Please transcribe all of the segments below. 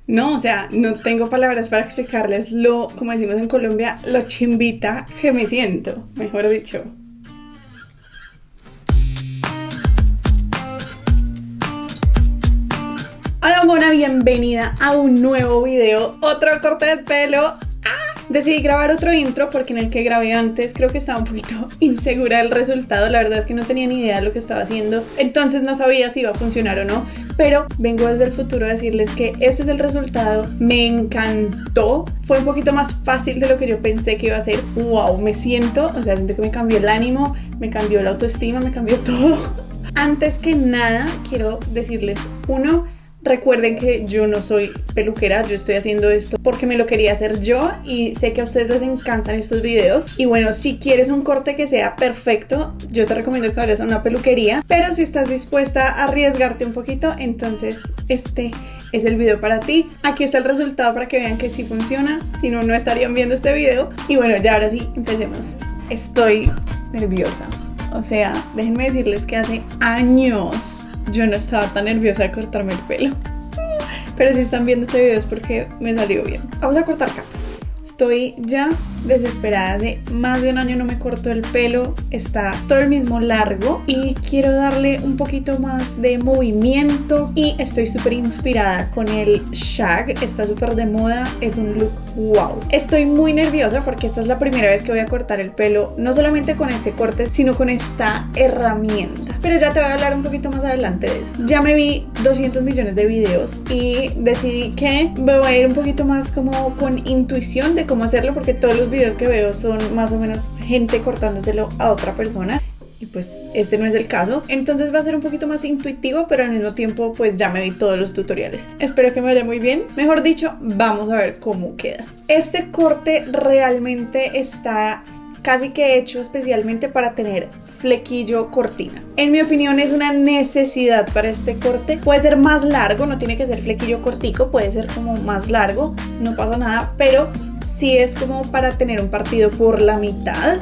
No, o sea, no tengo palabras para explicarles lo, como decimos en Colombia, lo chimbita que me siento, mejor dicho. Hola, Mona, bienvenida a un nuevo video, otro corte de pelo. Decidí grabar otro intro porque en el que grabé antes creo que estaba un poquito insegura del resultado. La verdad es que no tenía ni idea de lo que estaba haciendo, entonces no sabía si iba a funcionar o no. Pero vengo desde el futuro a decirles que este es el resultado. Me encantó. Fue un poquito más fácil de lo que yo pensé que iba a ser. Wow, me siento, o sea, siento que me cambió el ánimo, me cambió la autoestima, me cambió todo. Antes que nada, quiero decirles, recuerden que yo no soy peluquera, yo estoy haciendo esto porque me lo quería hacer yo y sé que a ustedes les encantan estos videos. Y bueno, si quieres un corte que sea perfecto, yo te recomiendo que vayas a una peluquería, pero si estás dispuesta a arriesgarte un poquito, entonces este es el video para ti. Aquí está el resultado para que vean que sí funciona, si no, no estarían viendo este video. Y bueno, ya ahora sí, empecemos. Estoy nerviosa, o sea, déjenme decirles que hace años yo no estaba tan nerviosa de cortarme el pelo. Pero si están viendo este video es porque me salió bien. Vamos a cortar capas. Estoy ya desesperada. Hace más de un año no me corto el pelo. Está todo el mismo largo y quiero darle un poquito más de movimiento. Y estoy súper inspirada con el shag. Está súper de moda. Es un look wow. Estoy muy nerviosa porque esta es la primera vez que voy a cortar el pelo. No solamente con este corte, sino con esta herramienta. Pero ya te voy a hablar un poquito más adelante de eso. Ya me vi 200 millones de videos y decidí que me voy a ir un poquito más como con intuición de cómo hacerlo, porque todos los videos que veo son más o menos gente cortándoselo a otra persona y pues este no es el caso. Entonces va a ser un poquito más intuitivo, pero al mismo tiempo pues ya me vi todos los tutoriales. Espero que me vaya muy bien. Mejor dicho, vamos a ver cómo queda. Este corte realmente está casi que hecho especialmente para tener flequillo cortina. En mi opinión es una necesidad para este corte. Puede ser más largo, no tiene que ser flequillo cortico, puede ser como más largo, no pasa nada, pero sí es como para tener un partido por la mitad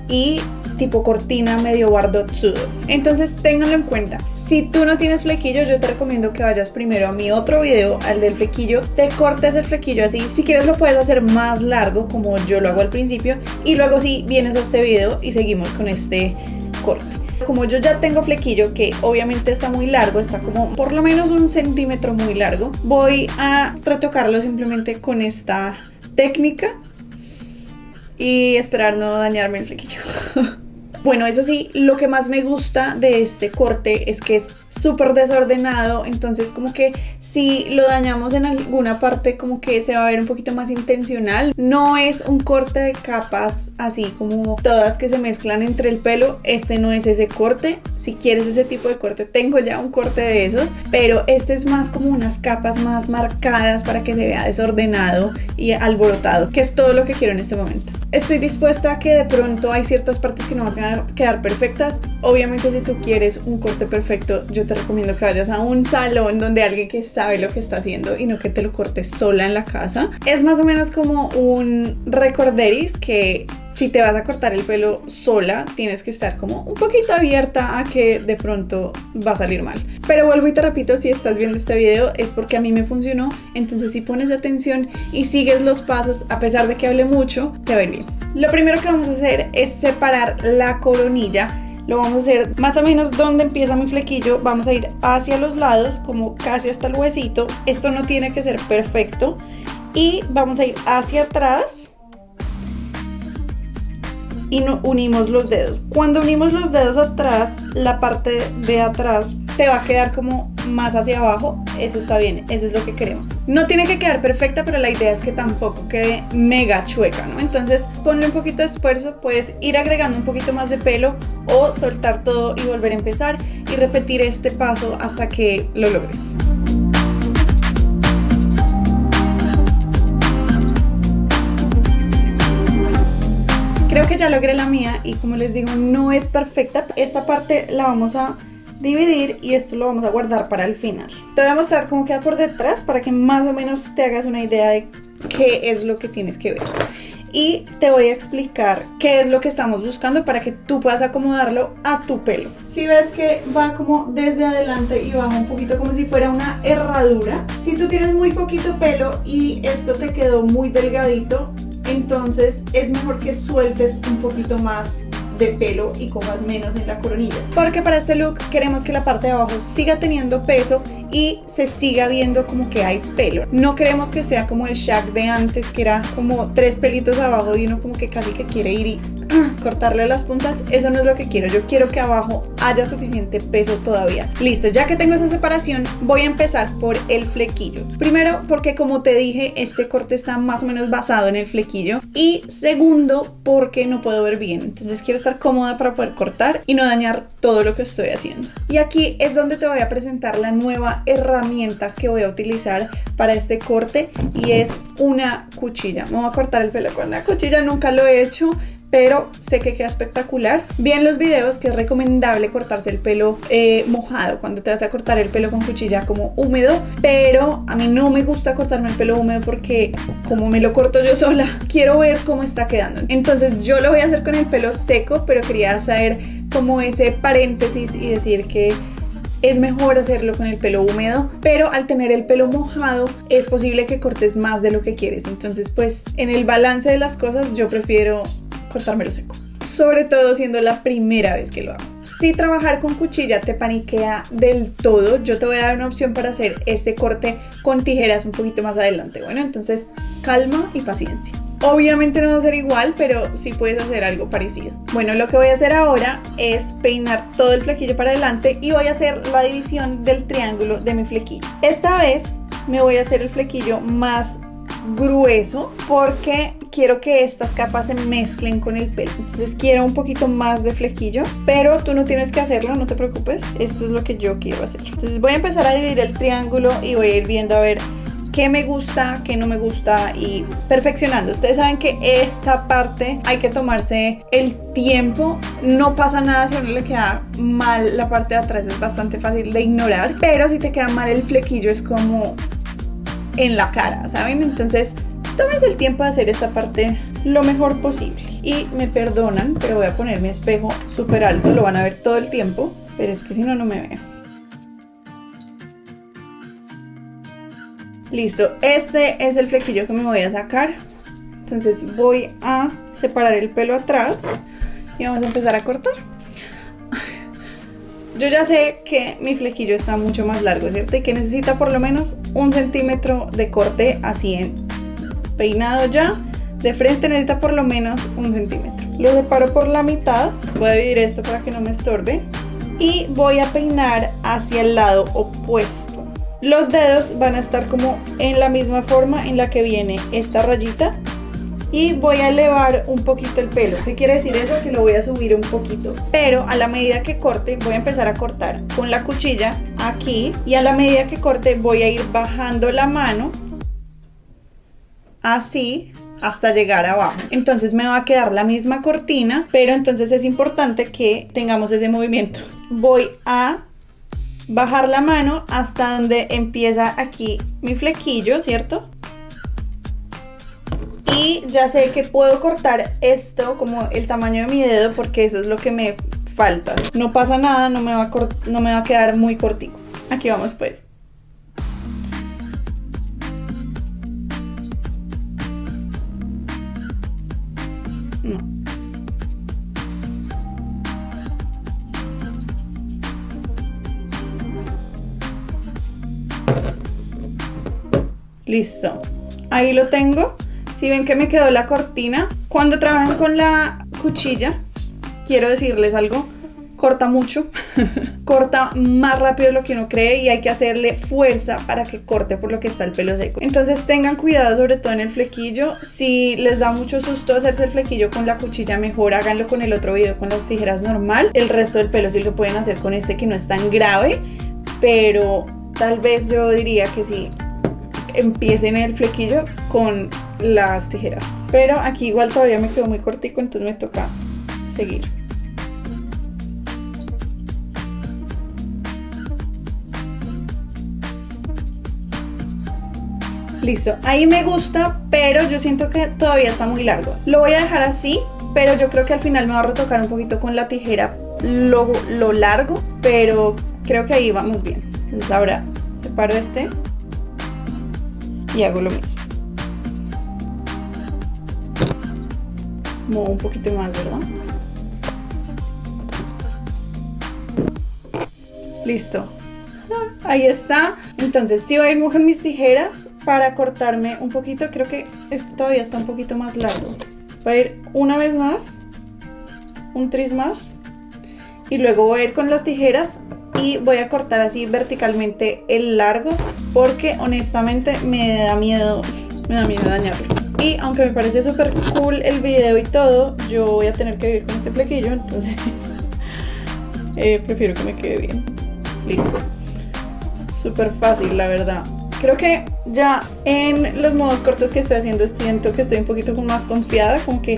y tipo cortina medio bardochudo. Entonces ténganlo en cuenta. Si tú no tienes flequillo, yo te recomiendo que vayas primero a mi otro video, al del flequillo, te cortes el flequillo así. Si quieres lo puedes hacer más largo como yo lo hago al principio y luego sí vienes a este video y seguimos con este corte. Como yo ya tengo flequillo, que obviamente está muy largo, está como por lo menos 1 centímetro muy largo, voy a retocarlo simplemente con esta técnica y esperar no dañarme el flequillo. Bueno, eso sí, lo que más me gusta de este corte es que es súper desordenado, entonces como que si lo dañamos en alguna parte como que se va a ver un poquito más intencional. No es un corte de capas así como todas que se mezclan entre el pelo, este no es ese corte. Si quieres ese tipo de corte, tengo ya un corte de esos, pero este es más como unas capas más marcadas para que se vea desordenado y alborotado, que es todo lo que quiero en este momento. Estoy dispuesta a que de pronto hay ciertas partes que no van a quedar perfectas. Obviamente si tú quieres un corte perfecto, yo te recomiendo que vayas a un salón donde alguien que sabe lo que está haciendo y no que te lo cortes sola en la casa. Es más o menos como un recorderis que si te vas a cortar el pelo sola, tienes que estar como un poquito abierta a que de pronto va a salir mal. Pero vuelvo y te repito, si estás viendo este video es porque a mí me funcionó. Entonces si pones atención y sigues los pasos, a pesar de que hable mucho, te va a ir bien. Lo primero que vamos a hacer es separar la coronilla. Lo vamos a hacer más o menos donde empieza mi flequillo. Vamos a ir hacia los lados, como casi hasta el huesito. Esto no tiene que ser perfecto. Y vamos a ir hacia atrás y unimos los dedos. Cuando unimos los dedos atrás, la parte de atrás te va a quedar como más hacia abajo. Eso está bien, eso es lo que queremos. No tiene que quedar perfecta, pero la idea es que tampoco quede mega chueca, ¿no? Entonces ponle un poquito de esfuerzo, puedes ir agregando un poquito más de pelo o soltar todo y volver a empezar y repetir este paso hasta que lo logres. Creo que ya logré la mía y como les digo, no es perfecta. Esta parte la vamos a dividir y esto lo vamos a guardar para el final. Te voy a mostrar cómo queda por detrás para que más o menos te hagas una idea de qué es lo que tienes que ver. y te voy a explicar qué es lo que estamos buscando para que tú puedas acomodarlo a tu pelo. Si ves que va como desde adelante y baja un poquito como si fuera una herradura, si tú tienes muy poquito pelo y esto te quedó muy delgadito, entonces es mejor que sueltes un poquito más de pelo y cojas menos en la coronilla, porque para este look queremos que la parte de abajo siga teniendo peso y se siga viendo como que hay pelo. No queremos que sea como el Shaq de antes, que era como 3 pelitos abajo y uno como que casi que quiere ir y cortarle las puntas. Eso no es lo que quiero. Yo quiero que abajo haya suficiente peso todavía. Listo, ya que tengo esa separación, voy a empezar por el flequillo. Primero, porque como te dije, este corte está más o menos basado en el flequillo. Y segundo, porque no puedo ver bien. Entonces quiero estar cómoda para poder cortar y no dañar todo lo que estoy haciendo. Y aquí es donde te voy a presentar la nueva herramienta que voy a utilizar para este corte, y es una cuchilla. Me voy a cortar el pelo con la cuchilla, nunca lo he hecho, pero sé que queda espectacular. Vi en los videos que es recomendable cortarse el pelo mojado, cuando te vas a cortar el pelo con cuchilla como húmedo, pero a mí no me gusta cortarme el pelo húmedo porque como me lo corto yo sola, quiero ver cómo está quedando. Entonces yo lo voy a hacer con el pelo seco, pero quería saber como ese paréntesis y decir que es mejor hacerlo con el pelo húmedo, pero al tener el pelo mojado es posible que cortes más de lo que quieres. Entonces pues en el balance de las cosas yo prefiero cortármelo seco, sobre todo siendo la primera vez que lo hago. Si trabajar con cuchilla te paniquea del todo, yo te voy a dar una opción para hacer este corte con tijeras un poquito más adelante. Bueno, entonces calma y paciencia. Obviamente no va a ser igual, pero sí puedes hacer algo parecido. Bueno, lo que voy a hacer ahora es peinar todo el flequillo para adelante y voy a hacer la división del triángulo de mi flequillo. Esta vez me voy a hacer el flequillo más grueso porque quiero que estas capas se mezclen con el pelo. Entonces quiero un poquito más de flequillo, pero tú no tienes que hacerlo, no te preocupes. Esto es lo que yo quiero hacer. Entonces voy a empezar a dividir el triángulo y voy a ir viendo a ver qué me gusta, qué no me gusta y perfeccionando. Ustedes saben que esta parte hay que tomarse el tiempo. No pasa nada si a uno le queda mal la parte de atrás, es bastante fácil de ignorar, pero si te queda mal el flequillo es como en la cara, ¿saben? Entonces tómense el tiempo de hacer esta parte lo mejor posible. Y me perdonan, pero voy a poner mi espejo súper alto, lo van a ver todo el tiempo, pero es que si no, no me veo. Listo, este es el flequillo que me voy a sacar. Entonces voy a separar el pelo atrás y vamos a empezar a cortar. Yo ya sé que mi flequillo está mucho más largo, ¿cierto? Y que necesita por lo menos 1 centímetro de corte así en peinado ya. De frente necesita por lo menos 1 centímetro. Lo separo por la mitad. Voy a dividir esto para que no me estorbe. Y voy a peinar hacia el lado opuesto. Los dedos van a estar como en la misma forma en la que viene esta rayita. Y voy a elevar un poquito el pelo. ¿Qué quiere decir eso? Que lo voy a subir un poquito. Pero a la medida que corte, voy a empezar a cortar con la cuchilla aquí. Y a la medida que corte, voy a ir bajando la mano. Así, hasta llegar abajo. Entonces me va a quedar la misma cortina, pero entonces es importante que tengamos ese movimiento. Voy a bajar la mano hasta donde empieza aquí mi flequillo, ¿cierto? Y ya sé que puedo cortar esto como el tamaño de mi dedo porque eso es lo que me falta. No pasa nada, no me va a quedar muy cortico. Aquí vamos pues. No. Listo. Ahí lo tengo. Si ven que me quedó la cortina, cuando trabajan con la cuchilla, quiero decirles algo, corta mucho, corta más rápido de lo que uno cree y hay que hacerle fuerza para que corte por lo que está el pelo seco. Entonces tengan cuidado sobre todo en el flequillo. Si les da mucho susto hacerse el flequillo con la cuchilla, mejor háganlo con el otro video con las tijeras normal. El resto del pelo sí lo pueden hacer con este que no es tan grave, pero tal vez yo diría que sí empiecen el flequillo con las tijeras, pero aquí igual todavía me quedó muy cortico, entonces me toca seguir. Listo, ahí me gusta, pero yo siento que todavía está muy largo. Lo voy a dejar así, pero yo creo que al final me va a retocar un poquito con la tijera lo largo, pero creo que ahí vamos bien. Entonces ahora separo este y hago lo mismo. Muevo un poquito más, ¿verdad? Listo. Ahí está. Entonces sí voy a ir con mis tijeras para cortarme un poquito. Creo que este todavía está un poquito más largo. Voy a ir una vez más, un tris más, y luego voy a ir con las tijeras y voy a cortar así verticalmente el largo, porque honestamente me da miedo dañarlo. Y aunque me parece súper cool el video y todo, yo voy a tener que vivir con este flequillo, entonces prefiero que me quede bien. Listo. Súper fácil, la verdad. Creo que ya en los modos cortos que estoy haciendo siento que estoy un poquito más confiada, como que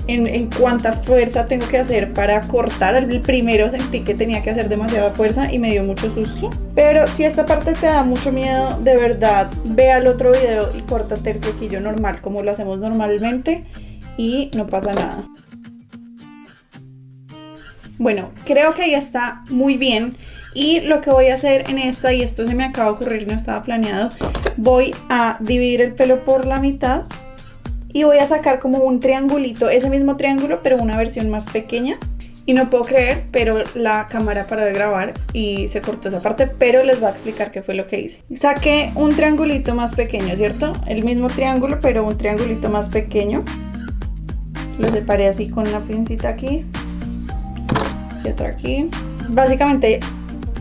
en cuánta fuerza tengo que hacer para cortar. El primero sentí que tenía que hacer demasiada fuerza y me dio mucho susto. Pero si esta parte te da mucho miedo, de verdad, ve al otro video y córtate el flequillo normal como lo hacemos normalmente y no pasa nada. Bueno, creo que ya está muy bien. Y lo que voy a hacer en esta, y esto se me acaba de ocurrir, no estaba planeado, voy a dividir el pelo por la mitad y voy a sacar como un triangulito, ese mismo triángulo pero una versión más pequeña. Y no puedo creer, pero la cámara paró de grabar y se cortó esa parte, pero les voy a explicar qué fue lo que hice. Saqué un triangulito más pequeño, ¿cierto? El mismo triángulo, pero un triangulito más pequeño. Lo separé así con una pincita aquí y otra aquí. Básicamente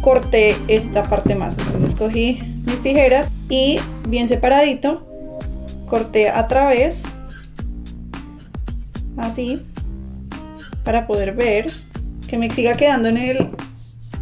corté esta parte más, entonces cogí mis tijeras y bien separadito corté a través así para poder ver que me siga quedando en el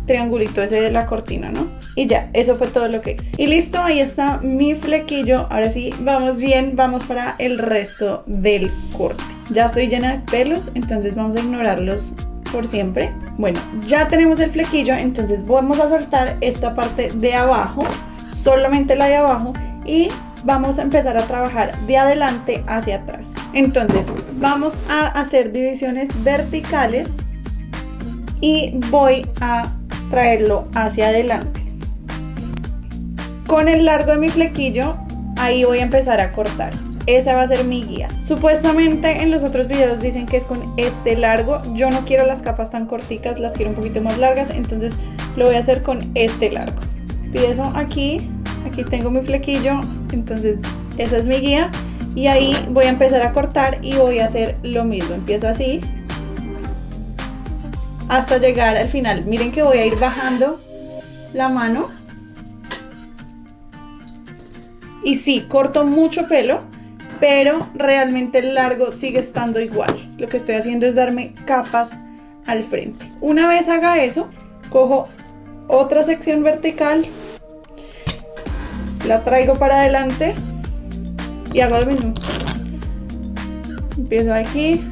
triangulito ese de la cortina, ¿no? Y ya, eso fue todo lo que hice. Y listo, ahí está mi flequillo. Ahora sí, vamos bien, vamos para el resto del corte. Ya estoy llena de pelos, entonces vamos a ignorarlos por siempre. Bueno, ya tenemos el flequillo, entonces vamos a soltar esta parte de abajo, solamente la de abajo, y vamos a empezar a trabajar de adelante hacia atrás. Entonces vamos a hacer divisiones verticales y voy a traerlo hacia adelante. Con el largo de mi flequillo, ahí voy a empezar a cortar. Esa va a ser mi guía. Supuestamente en los otros videos dicen que es con este largo. Yo no quiero las capas tan corticas, las quiero un poquito más largas, entonces lo voy a hacer con este largo. Empiezo aquí tengo mi flequillo, entonces esa es mi guía. Y ahí voy a empezar a cortar y voy a hacer lo mismo. Empiezo así hasta llegar al final. Miren que voy a ir bajando la mano. Y sí, corto mucho pelo, pero realmente el largo sigue estando igual. Lo que estoy haciendo es darme capas al frente. Una vez haga eso, cojo otra sección vertical, la traigo para adelante y hago lo mismo. Empiezo aquí.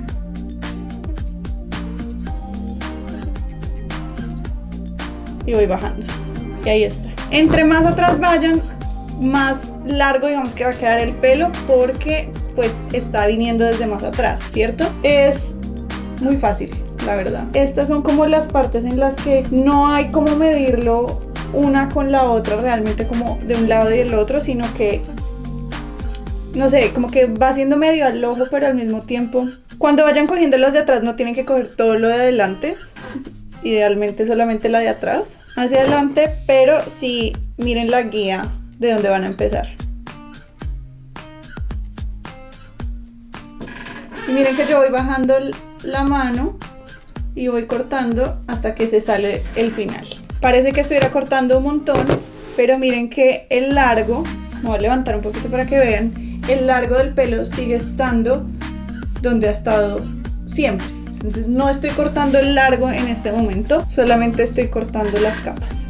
Y voy bajando. Y ahí está. Entre más atrás vayan, más largo digamos que va a quedar el pelo, porque pues está viniendo desde más atrás, ¿cierto? Es muy fácil, la verdad. Estas son como las partes en las que no hay como medirlo una con la otra, realmente como de un lado y del otro, sino que no sé, como que va siendo medio al ojo, pero al mismo tiempo cuando vayan cogiendo las de atrás no tienen que coger todo lo de adelante, idealmente solamente la de atrás hacia adelante, pero sí miren la guía de dónde van a empezar. Y miren que yo voy bajando la mano y voy cortando hasta que se sale el final. Parece que estuviera cortando un montón, pero miren que el largo, me voy a levantar un poquito para que vean, el largo del pelo sigue estando donde ha estado siempre. Entonces no estoy cortando el largo en este momento, solamente estoy cortando las capas.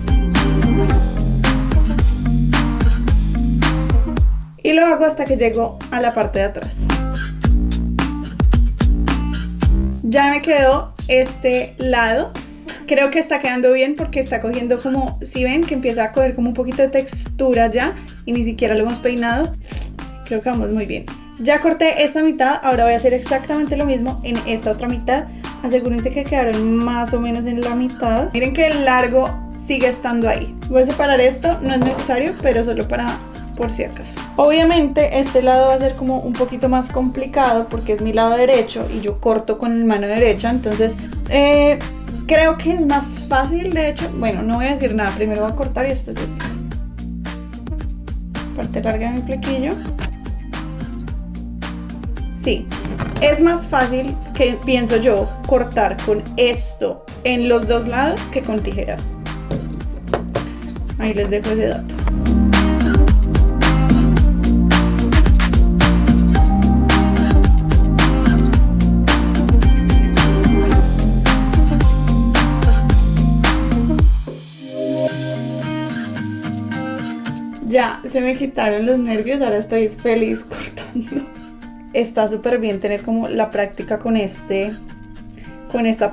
Y lo hago hasta que llego a la parte de atrás. Ya me quedó este lado. Creo que está quedando bien porque está cogiendo como, si ven que empieza a coger como un poquito de textura ya y ni siquiera lo hemos peinado. Creo que vamos muy bien. Ya corté esta mitad, ahora voy a hacer exactamente lo mismo en esta otra mitad. Asegúrense que quedaron más o menos en la mitad. Miren que el largo sigue estando ahí. Voy a separar esto, no es necesario, pero solo para por si acaso. Obviamente este lado va a ser como un poquito más complicado porque es mi lado derecho y yo corto con la mano derecha, entonces creo que es más fácil, de hecho. Bueno, no voy a decir nada, primero voy a cortar y después decir. Parte larga de mi flequillo. Sí, es más fácil, que pienso yo, cortar con esto en los dos lados que con tijeras. Ahí les dejo ese dato. Ya se me quitaron los nervios, ahora estoy feliz cortando. Está súper bien tener como la práctica con esta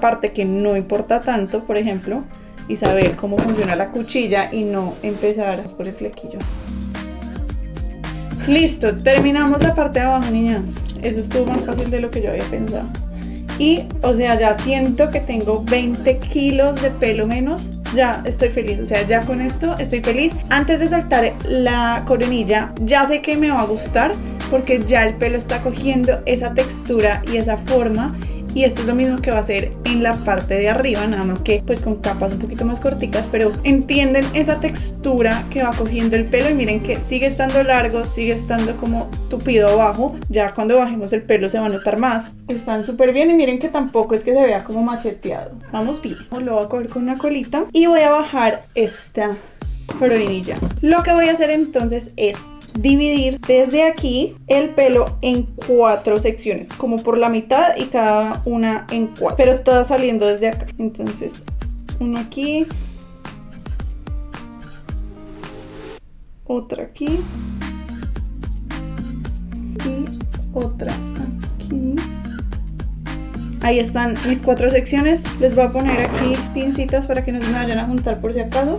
parte que no importa tanto, por ejemplo, y saber cómo funciona la cuchilla y no empezar por el flequillo. Listo, terminamos la parte de abajo, niñas. Eso estuvo más fácil de lo que yo había pensado. Y, o sea, ya siento que tengo 20 kilos de pelo menos. Ya estoy feliz, o sea, ya con esto estoy feliz. Antes de soltar la coronilla, ya sé que me va a gustar porque ya el pelo está cogiendo esa textura y esa forma. Y esto es lo mismo que va a hacer en la parte de arriba, nada más que pues con capas un poquito más corticas, pero entienden esa textura que va cogiendo el pelo. Y miren que sigue estando largo, sigue estando como tupido abajo. Ya cuando bajemos el pelo se va a notar más. Están súper bien y miren que tampoco es que se vea como macheteado. Vamos bien. Lo voy a coger con una colita y voy a bajar esta coronilla. Lo que voy a hacer entonces es dividir desde aquí el pelo en 4 secciones, como por la mitad y cada una en 4, pero todas saliendo desde acá. Entonces, uno aquí, otra aquí y otra aquí. Ahí están mis 4 secciones. Les voy a poner aquí pincitas para que no se me vayan a juntar por si acaso.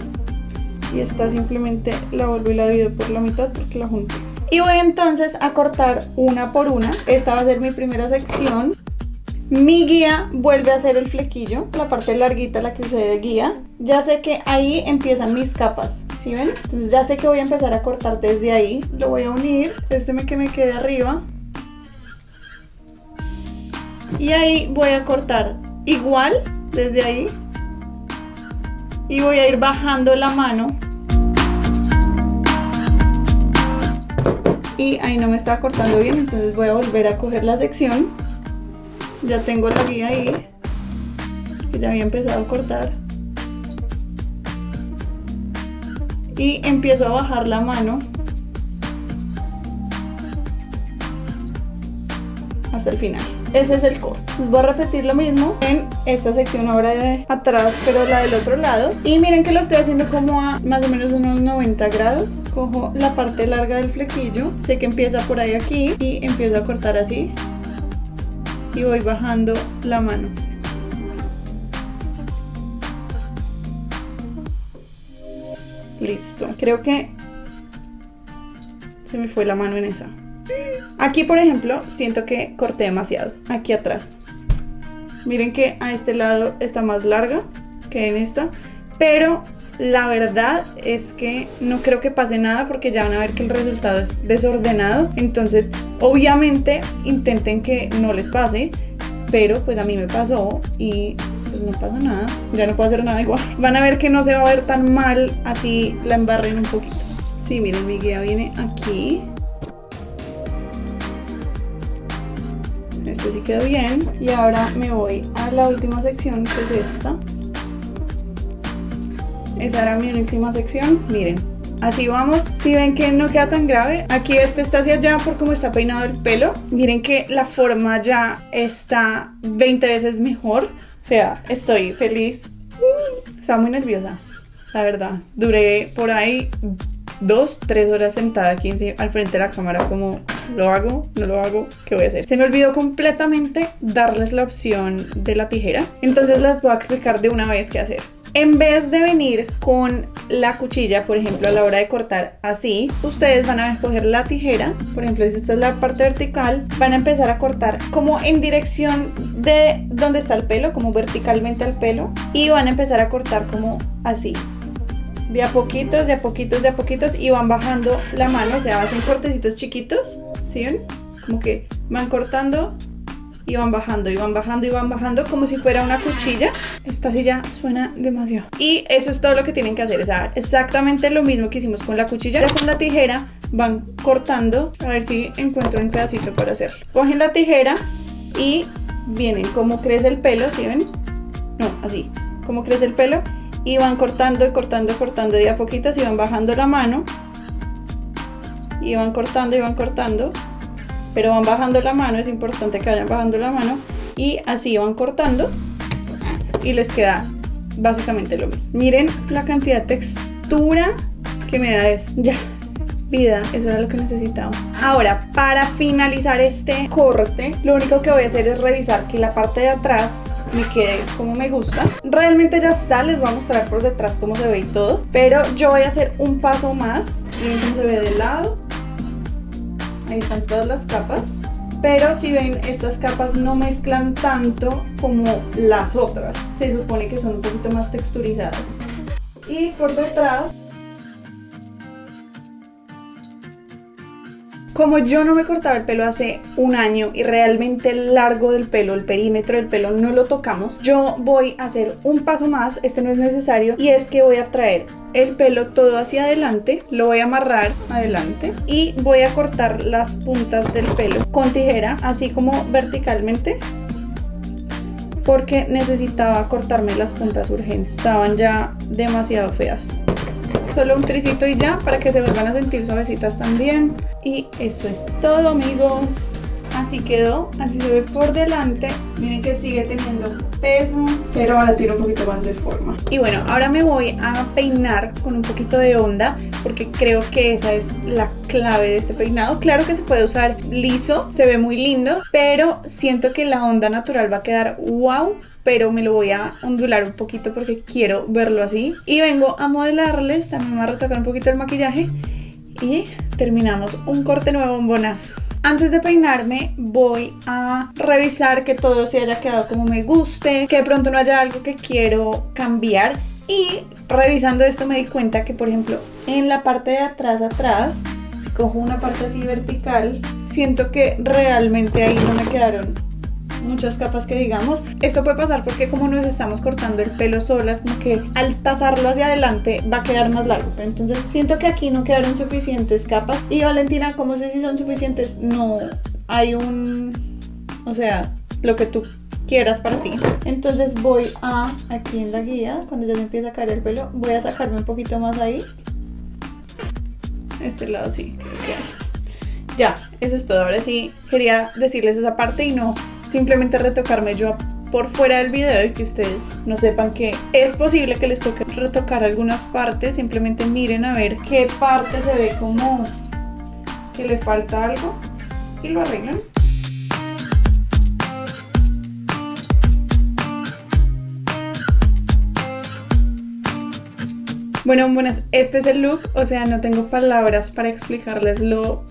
Y esta simplemente la vuelvo y la divido por la mitad porque la junto. Y voy entonces a cortar una por una. Esta va a ser mi primera sección. Mi guía vuelve a hacer el flequillo, la parte larguita, la que usé de guía. Ya sé que ahí empiezan mis capas, ¿sí ven? Entonces ya sé que voy a empezar a cortar desde ahí. Lo voy a unir, que me quede arriba. Y ahí voy a cortar igual desde ahí. Y voy a ir bajando la mano. Y ahí no me estaba cortando bien, entonces voy a volver a coger la sección. Ya tengo la guía ahí, que ya había empezado a cortar. Y empiezo a bajar la mano hasta el final. Ese es el corte. Les voy a repetir lo mismo en esta sección ahora de atrás, pero la del otro lado. Y miren que lo estoy haciendo como a más o menos unos 90 grados. Cojo la parte larga del flequillo. Sé que empieza por ahí aquí y empiezo a cortar así. Y voy bajando la mano. Listo. Creo que se me fue la mano en esa. Aquí, por ejemplo, siento que corté demasiado. Aquí atrás. Miren que a este lado está más larga que en esta. Pero la verdad es que no creo que pase nada porque ya van a ver que el resultado es desordenado. Entonces, obviamente, intenten que no les pase. Pero pues a mí me pasó y pues no pasa nada. Ya no puedo hacer nada igual. Van a ver que no se va a ver tan mal así la embarren un poquito. Sí, miren, mi guía viene aquí. Este sí quedó bien. Y ahora me voy a la última sección, que es esta. Esa era mi última sección. Miren, así vamos. Si ven que no queda tan grave, aquí este está hacia allá por cómo está peinado el pelo. Miren que la forma ya está 20 veces mejor. O sea, estoy feliz. Estaba muy nerviosa, la verdad. Duré por ahí 2-3 horas sentada aquí al frente de la cámara como ¿Lo hago? ¿No lo hago? ¿Qué voy a hacer? Se me olvidó completamente darles la opción de la tijera. Entonces les voy a explicar de una vez qué hacer. En vez de venir con la cuchilla, por ejemplo, a la hora de cortar así, ustedes van a coger la tijera, por ejemplo, si esta es la parte vertical, van a empezar a cortar como en dirección de donde está el pelo, como verticalmente al pelo, y van a empezar a cortar como así, de a poquitos, de a poquitos, de a poquitos, y van bajando la mano, o sea, hacen cortecitos chiquitos, ¿sí ven? Como que van cortando y van bajando, y van bajando, y van bajando como si fuera una cuchilla. Esta silla suena demasiado. Y eso es todo lo que tienen que hacer, o sea, exactamente lo mismo que hicimos con la cuchilla. Ya con la tijera van cortando, a ver si encuentro un pedacito para hacerlo. Cogen la tijera y vienen como crece el pelo, ¿sí ven? No, así, como crece el pelo, y van cortando y cortando, cortando de a poquitos, y van bajando la mano, y van cortando y van cortando, pero van bajando la mano, es importante que vayan bajando la mano, y así van cortando y les queda básicamente lo mismo. Miren la cantidad de textura que me da eso. Ya, vida, eso era lo que necesitaba. Ahora, para finalizar este corte, lo único que voy a hacer es revisar que la parte de atrás me quede como me gusta. Realmente ya está, les voy a mostrar por detrás cómo se ve y todo, pero yo voy a hacer un paso más. Miren cómo se ve de lado. Ahí están todas las capas, pero si ven, estas capas no mezclan tanto como las otras. Se supone que son un poquito más texturizadas. Y por detrás, como yo no me cortaba el pelo hace un año y realmente el largo del pelo, el perímetro del pelo no lo tocamos, yo voy a hacer un paso más. Este no es necesario, y es que voy a traer el pelo todo hacia adelante, lo voy a amarrar adelante y voy a cortar las puntas del pelo con tijera, así como verticalmente, porque necesitaba cortarme las puntas urgentes, estaban ya demasiado feas. Solo un tricito y ya, para que se vuelvan a sentir suavecitas también. Y eso es todo, amigos. Así quedó, así se ve por delante. Miren que sigue teniendo peso, pero ahora tiene un poquito más de forma. Y bueno, ahora me voy a peinar con un poquito de onda, porque creo que esa es la clave de este peinado. Claro que se puede usar liso, se ve muy lindo, pero siento que la onda natural va a quedar wow. Pero me lo voy a ondular un poquito porque quiero verlo así. Y vengo a modelarles, también me voy a retocar un poquito el maquillaje y terminamos un corte nuevo, bombonas. Antes de peinarme voy a revisar que todo se haya quedado como me guste, que de pronto no haya algo que quiero cambiar. Y revisando esto me di cuenta que, por ejemplo, en la parte de atrás, si cojo una parte así vertical, siento que realmente ahí no me quedaron muchas capas que digamos. Esto puede pasar porque como nos estamos cortando el pelo solas, como que al pasarlo hacia adelante va a quedar más largo, pero entonces siento que aquí no quedaron suficientes capas. Y Valentina, ¿cómo sé si son suficientes? No hay o sea, lo que tú quieras para ti. Entonces voy a, aquí en la guía, cuando ya se empieza a caer el pelo, voy a sacarme un poquito más ahí. Este lado sí, creo que hay. Ya, eso es todo. Ahora sí quería decirles esa parte y no simplemente retocarme yo por fuera del video, y que ustedes no sepan que es posible que les toque retocar algunas partes. Simplemente miren a ver qué parte se ve como que le falta algo y lo arreglan. Bueno, buenas, este es el look, o sea, no tengo palabras para explicarles lo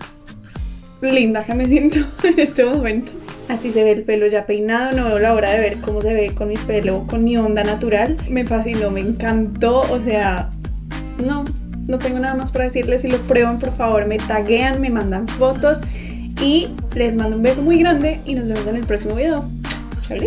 linda que me siento en este momento. Así se ve el pelo ya peinado. No veo la hora de ver cómo se ve con mi pelo, con mi onda natural. Me fascinó, me encantó. O sea, no tengo nada más para decirles. Si lo prueban, por favor, me taguean, me mandan fotos. Y les mando un beso muy grande y nos vemos en el próximo video. Chao.